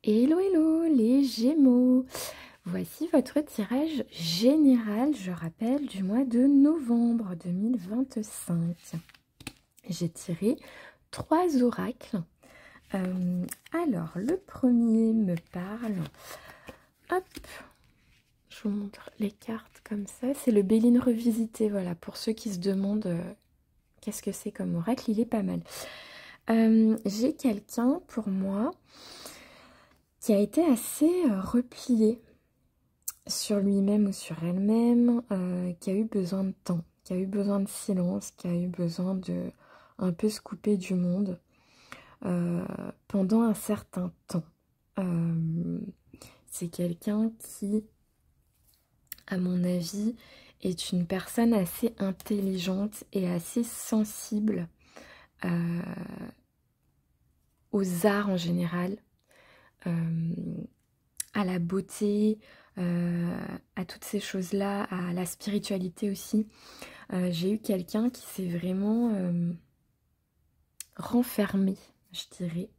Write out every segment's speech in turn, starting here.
Hello hello les Gémeaux, voici votre tirage général, je rappelle, du mois de novembre 2025. J'ai tiré 3 oracles. Alors, le premier me parle. Hop, je vous montre les cartes comme ça. C'est le Béline revisité, voilà, pour ceux qui se demandent qu'est-ce que c'est comme oracle, il est pas mal. J'ai quelqu'un pour moi qui a été assez replié sur lui-même ou sur elle-même, qui a eu besoin de temps, qui a eu besoin de silence, qui a eu besoin de un peu se couper du monde pendant un certain temps. C'est quelqu'un qui, à mon avis, est une personne assez intelligente et assez sensible aux arts en général, à la beauté, à toutes ces choses-là, à la spiritualité aussi. J'ai eu quelqu'un qui s'est vraiment renfermé, je dirais,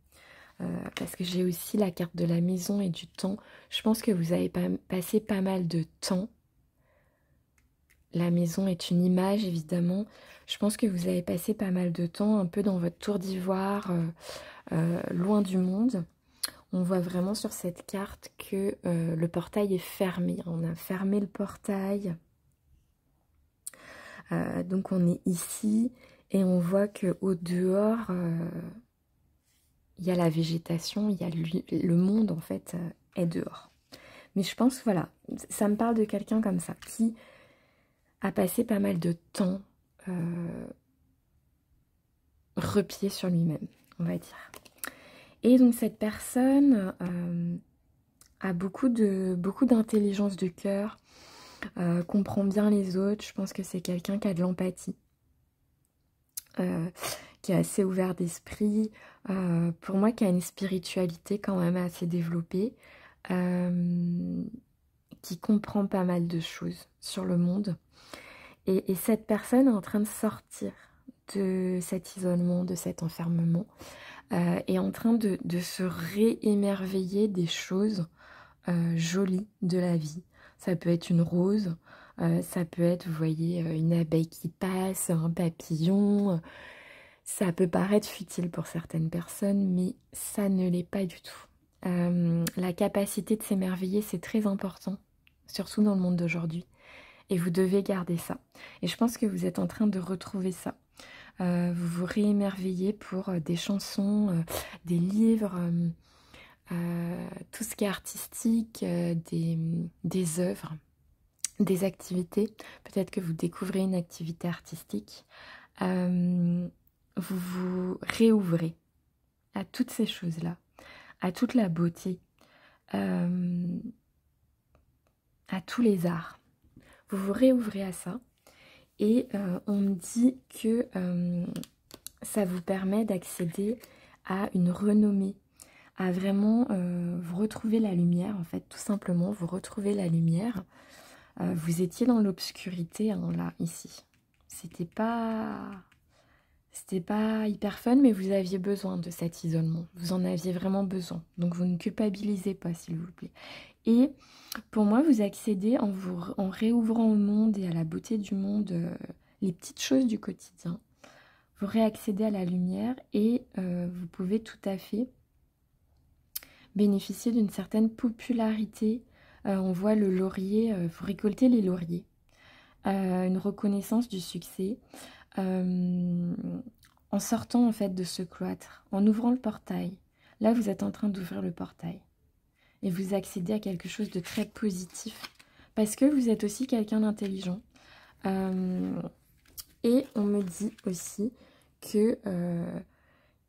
parce que j'ai aussi la carte de la maison et du temps. Je pense que vous avez passé pas mal de temps. La maison est une image, évidemment. Je pense que vous avez passé pas mal de temps un peu dans votre tour d'ivoire, loin du monde. On voit vraiment sur cette carte que le portail est fermé. On a fermé le portail. Donc on est ici et on voit qu'au dehors, il y a la végétation, il y a le monde en fait est dehors. Mais je pense, voilà, ça me parle de quelqu'un comme ça, qui a passé pas mal de temps replié sur lui-même, on va dire. Et donc cette personne a beaucoup d'intelligence de cœur, comprend bien les autres. Je pense que c'est quelqu'un qui a de l'empathie, qui est assez ouvert d'esprit, pour moi qui a une spiritualité quand même assez développée, qui comprend pas mal de choses sur le monde. Et cette personne est en train de sortir de cet isolement, de cet enfermement, est en train de se réémerveiller des choses jolies de la vie. Ça peut être une rose, ça peut être, vous voyez, une abeille qui passe, un papillon. Ça peut paraître futile pour certaines personnes, mais ça ne l'est pas du tout. La capacité de s'émerveiller, c'est très important, surtout dans le monde d'aujourd'hui. Et vous devez garder ça. Et je pense que vous êtes en train de retrouver ça. Vous vous réémerveillez pour des chansons, des livres, tout ce qui est artistique, des œuvres, des activités. Peut-être que vous découvrez une activité artistique. Vous vous réouvrez à toutes ces choses-là, à toute la beauté, à tous les arts. Vous vous réouvrez à ça et on me dit que ça vous permet d'accéder à une renommée, à vraiment vous retrouver la lumière, en fait, tout simplement, vous retrouvez la lumière. Vous étiez dans l'obscurité, hein, là, ici. C'était pas hyper fun, mais vous aviez besoin de cet isolement. Vous en aviez vraiment besoin. Donc vous ne culpabilisez pas, s'il vous plaît. Et pour moi, vous accédez en réouvrant au monde et à la beauté du monde, les petites choses du quotidien. Vous réaccédez à la lumière et vous pouvez tout à fait bénéficier d'une certaine popularité. On voit le laurier, vous récoltez les lauriers. Une reconnaissance du succès. En sortant en fait de ce cloître, en ouvrant le portail. Là, vous êtes en train d'ouvrir le portail. Et vous accédez à quelque chose de très positif. Parce que vous êtes aussi quelqu'un d'intelligent. Et on me dit aussi que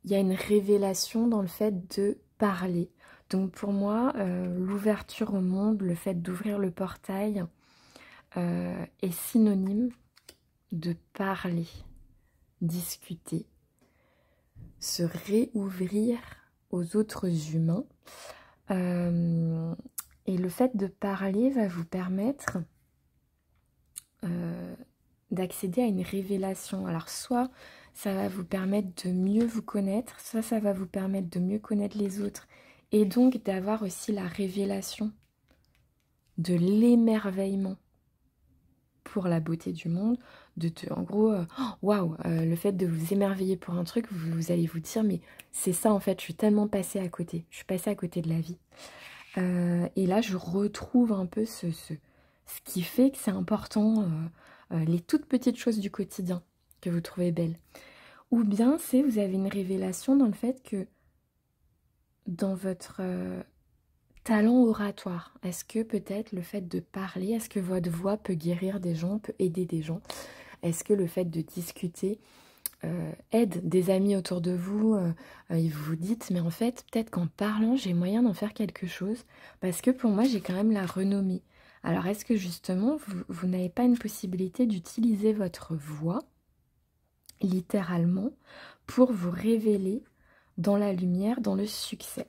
y a une révélation dans le fait de parler. Donc pour moi, l'ouverture au monde, le fait d'ouvrir le portail est synonyme de parler, discuter, se réouvrir aux autres humains. Et le fait de parler va vous permettre d'accéder à une révélation. Alors soit ça va vous permettre de mieux vous connaître, soit ça va vous permettre de mieux connaître les autres Et donc d'avoir aussi la révélation de l'émerveillement pour la beauté du monde, en gros, waouh, le fait de vous émerveiller pour un truc, vous allez vous dire, mais c'est ça en fait, je suis tellement passée à côté, je suis passée à côté de la vie. Et là, je retrouve un peu ce qui fait que c'est important, les toutes petites choses du quotidien que vous trouvez belles. Ou bien c'est, vous avez une révélation dans le fait que dans votre talent oratoire, est-ce que peut-être le fait de parler, est-ce que votre voix peut guérir des gens, peut aider des gens? Est-ce que le fait de discuter aide des amis autour de vous et vous vous dites, mais en fait, peut-être qu'en parlant, j'ai moyen d'en faire quelque chose, parce que pour moi, j'ai quand même la renommée. Alors, est-ce que justement, vous n'avez pas une possibilité d'utiliser votre voix, littéralement, pour vous révéler dans la lumière, dans le succès?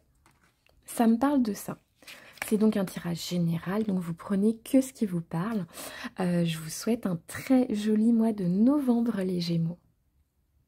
Ça me parle de ça. C'est donc un tirage général, donc vous prenez que ce qui vous parle. Je vous souhaite un très joli mois de novembre, les Gémeaux.